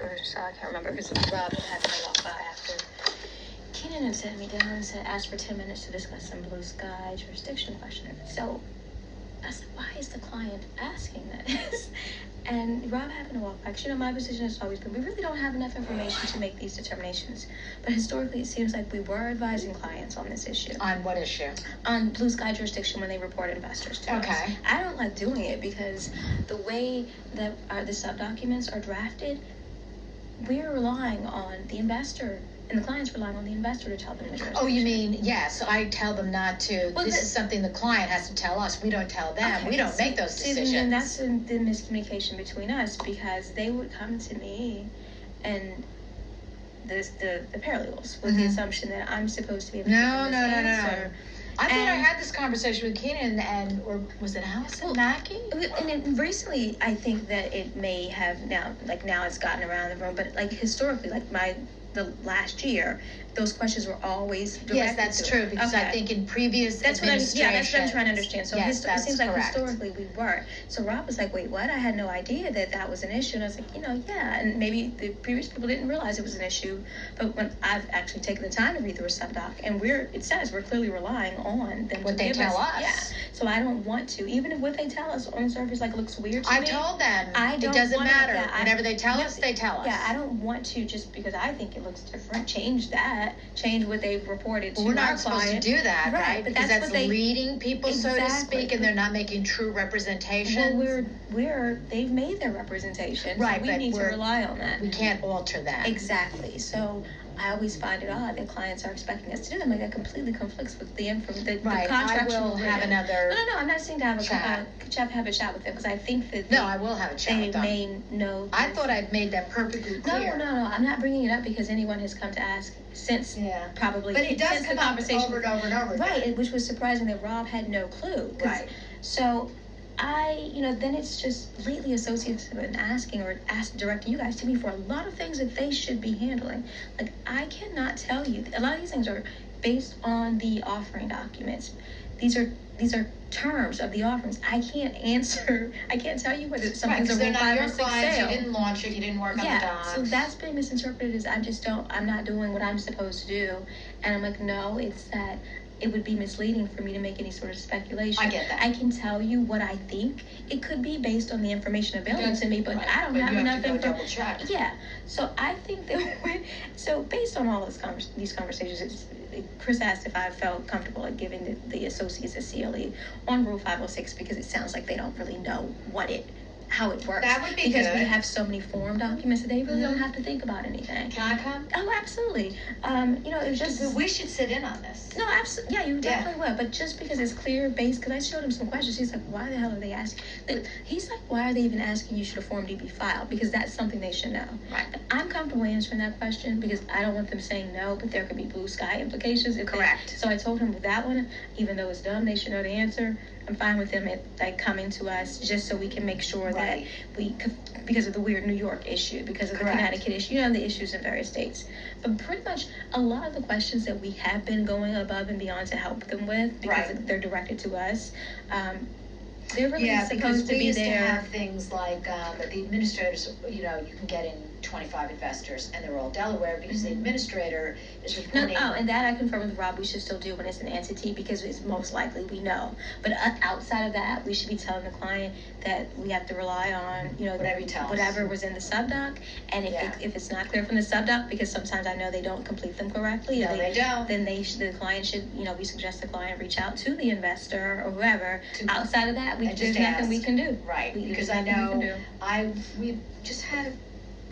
week or so, I can't remember, because Rob had me walk by after. Keenan had sat me down and asked for 10 minutes to discuss some blue sky jurisdiction questionnaire. So I said, why is the client asking this? And Rob happened to walk by. Because, my position has always been, we really don't have enough information to make these determinations. But historically, it seems like we were advising clients on this issue. On what issue? On blue sky jurisdiction when they report investors to us. I don't like doing it because the way that the sub-documents are drafted, we're relying on the investor. And the client's relying on the investor to tell them the jurisdiction. Oh, you mean, yes, I tell them not to. Well, this is something the client has to tell us. We don't tell them. Okay, we don't make those decisions. And that's the miscommunication between us, because they would come to me and the paralegals with the assumption that I'm supposed to be able to No. I thought I had this conversation with Keenan, or was it Allison Mackey? And recently, I think that it may have now it's gotten around the room, but historically, the last year, those questions were always directed. Yes, that's true, because I think in previous administrations. That's what I'm trying to understand. So yes, it seems like correct. Historically we weren't. So Rob was like, wait, what? I had no idea that was an issue. And I was like, yeah, and maybe the previous people didn't realize it was an issue. But when I've actually taken the time to read through a sub-doc, and it says we're clearly relying on them what they tell us. Yeah. So I don't want to, even if what they tell us on the surface looks weird to me. I told them it doesn't matter. Whatever they tell us, they tell us. Yeah, I don't want to, just because I think it looks different, change what they've reported to our client. We're not supposed to do that, right? But because that's leading people, so to speak, and they're not making true representation. Well, they've made their representation, right? So we need to rely on that. We can't alter that. Exactly. So I always find it odd that clients are expecting us to do them. That completely conflicts with the information. The contract. I will have another. No. I'm not saying to have a chat with them, because I think that. I will have a chat with them. They may know. I thought I'd made that perfectly clear. No. I'm not bringing it up because anyone has come to ask since probably. But it does come up over and over and over. Right, which was surprising that Rob had no clue. Right. So. Then it's just lately associates have been directing you guys to me for a lot of things that they should be handling. I cannot tell you. A lot of these things are based on the offering documents. These are terms of the offerings. I can't tell you whether something's a Rule 5 or 6 sale. You didn't launch it. You didn't work on the docs. So that's been misinterpreted as I'm not doing what I'm supposed to do. And I'm like, no, it's that. It would be misleading for me to make any sort of speculation. I get that. I can tell you what I think. It could be based on the information available to me, but I don't have enough information. Double check. Yeah. So I think that based on all these conversations, Chris asked if I felt comfortable giving the associates a CLE on Rule 506, because it sounds like they don't really know how it works. That would be because good. We have so many form documents that they really don't have to think about anything. Can I come? Oh, absolutely. It was just. We should sit in on this. No, absolutely. Yeah, you definitely will. But just because it's clear based, because I showed him some questions, he's like, why the hell are they asking? He's like, why are they even asking you should a Form D be filed? Because that's something they should know. Right. I'm comfortable answering that question because I don't want them saying no, but there could be blue sky implications. Correct. So I told him with that one, even though it's dumb, they should know the answer. I'm fine with them coming to us just so we can make sure that because of the weird New York issue, because of the Connecticut issue, the issues in various states. But pretty much a lot of the questions that we have been going above and beyond to help them with, because they're directed to us, they're really supposed to be there. We used to have things like the administrators, you can get in 25 investors, and they're all Delaware, because the administrator is reporting. And that I confirm with Rob, we should still do when it's an entity, because it's most likely we know. But outside of that, we should be telling the client that we have to rely on, whatever was in the subdoc. And if it's not clear from the subdoc, because sometimes I know they don't complete them correctly. No, they don't. Then the client should, we suggest the client reach out to the investor or whoever. Outside of that, there's nothing we can do. Right, because I know we just had a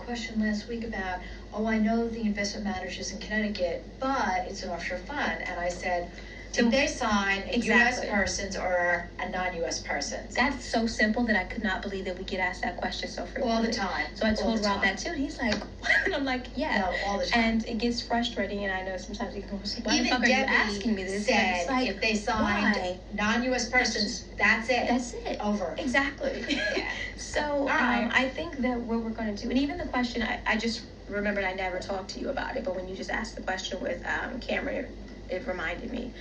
question last week about, I know the investment managers in Connecticut, but it's an offshore fund. And I said, did they sign a U.S. persons or a non-U.S. persons? That's so simple that I could not believe that we get asked that question so frequently. All the time. So I told Rob that too, and he's like, what? And I'm like, yeah. No, all the time. And it gets frustrating, and I know sometimes you can go, why the fuck are Debbie you asking me this? Said if they signed non-U.S. persons, that's it. That's it. Over. Exactly. Yeah. So I think that what we're going to do, and even the question, I just remembered I never talked to you about it, but when you just asked the question with Cameron, it reminded me.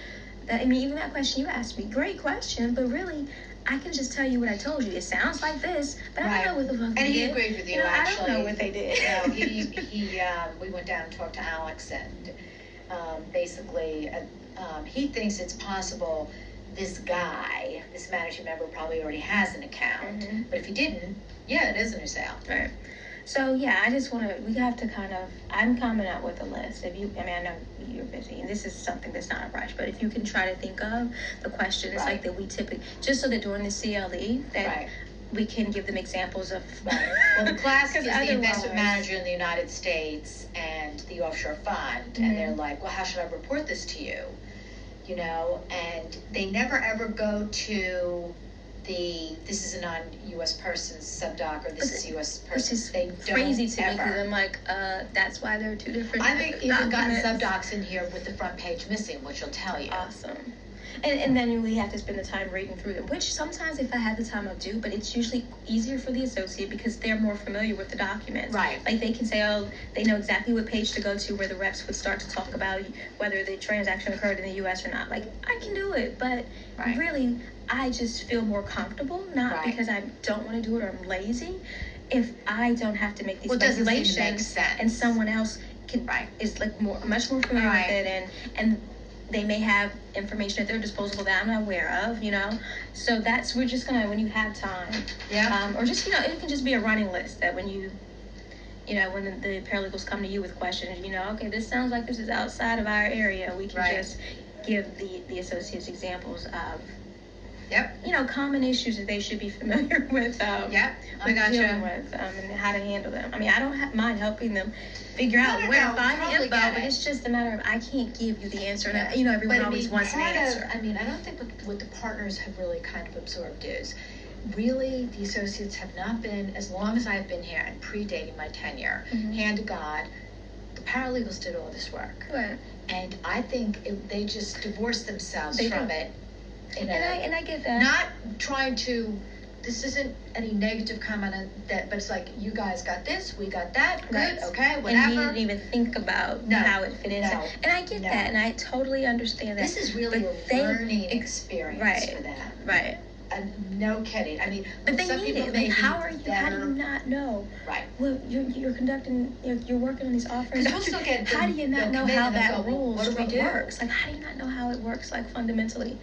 Even that question you asked me, great question, but really, I can just tell you what I told you. It sounds like this, but I don't know what the fuck and they he did. agreed with you, I actually. don't know what they did. We went down and talked to Alex, and basically, he thinks it's possible this guy, this managing member, probably already has an account. Mm-hmm. But if he didn't, yeah, it is a new sale. Right. So yeah, I just want to. We have to I'm coming up with a list. I know you're busy, and this is something that's not a rush. But if you can try to think of the questions like that we typically, just so that during the CLE that we can give them examples of. Right. Well, the classic is the investment manager in the United States and the offshore fund, and they're like, well, how should I report this to you? You know, and they never ever go to this is a non-U.S. person's subdoc, or this is U.S. person's. They crazy to me because I'm like, that's why there are two different. I've even gotten subdocs in here with the front page missing, which will tell you. Awesome. And then we have to spend the time reading through them, which sometimes if I have the time I'll do, but it's usually easier for the associate because they're more familiar with the documents. Right. Like they can say, oh, they know exactly what page to go to where the reps would start to talk about whether the transaction occurred in the U.S. or not. Like, I can do it, but really, I just feel more comfortable, not because I don't want to do it or I'm lazy. If I don't have to make these regulations and someone else is like much more familiar with it and they may have information at their disposal that I'm not aware of, you know. So we're just gonna, when you have time, or just, you know, it can just be a running list that when when the paralegals come to you with questions, you know, okay, this sounds like this is outside of our area. We can just give the associates examples of, you know, common issues that they should be familiar with. Dealing with, and how to handle them. I mean, I don't mind helping them figure out where to find the info, but it's just a matter of I can't give you the answer. And, you know, everyone always wants an answer. I don't think what the partners have really kind of absorbed is really the associates have not been, as long as I've been here and predating my tenure, hand to God, the paralegals did all this work. Right. And I think they just divorced themselves from it. And I get that. Not trying to, this isn't any negative comment on that, but it's like, you guys got this, we got that, good, okay, whatever. And you didn't even think about how it fit in. And I get that, and I totally understand that. This is really a learning experience for them. Right. No kidding. I mean, but they need it. Like, how do you not know? Right. Well, you're conducting, you're working on these offerings. How do you not know how that rules works? Like, how do you not know how it works, like, fundamentally?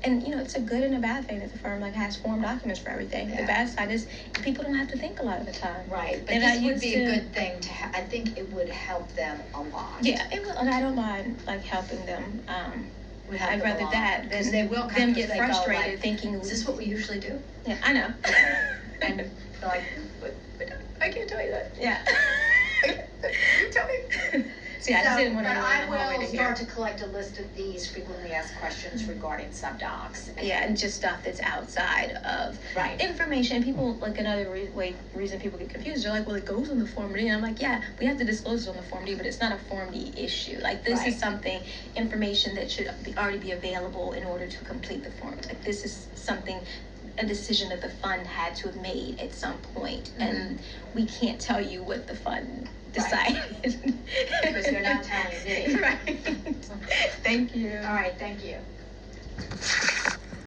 And, you know, it's a good and a bad thing that the firm, like, has form documents for everything. The bad side is people don't have to think a lot of the time. Right. But this would be a good thing to have. I think it would help them a lot. Yeah, it will. And I don't mind, like, helping them. I'd rather that than they will them get frustrated thinking, is this what we usually do? Yeah, I know. And they're like, but I can't tell you that. Yeah. You tell me. See, I just didn't want to. But I will start to collect a list of these frequently asked questions regarding subdocs. And just stuff that's outside of information. And people, like, another reason people get confused, they're like, well, it goes on the Form D. And I'm like, yeah, we have to disclose it on the Form D, but it's not a Form D issue. Like, this is information that should already be available in order to complete the form. Like, this is a decision that the fund had to have made at some point. And we can't tell you what the fund decided. Because they're not telling me. Right. Thank you. All right, thank you.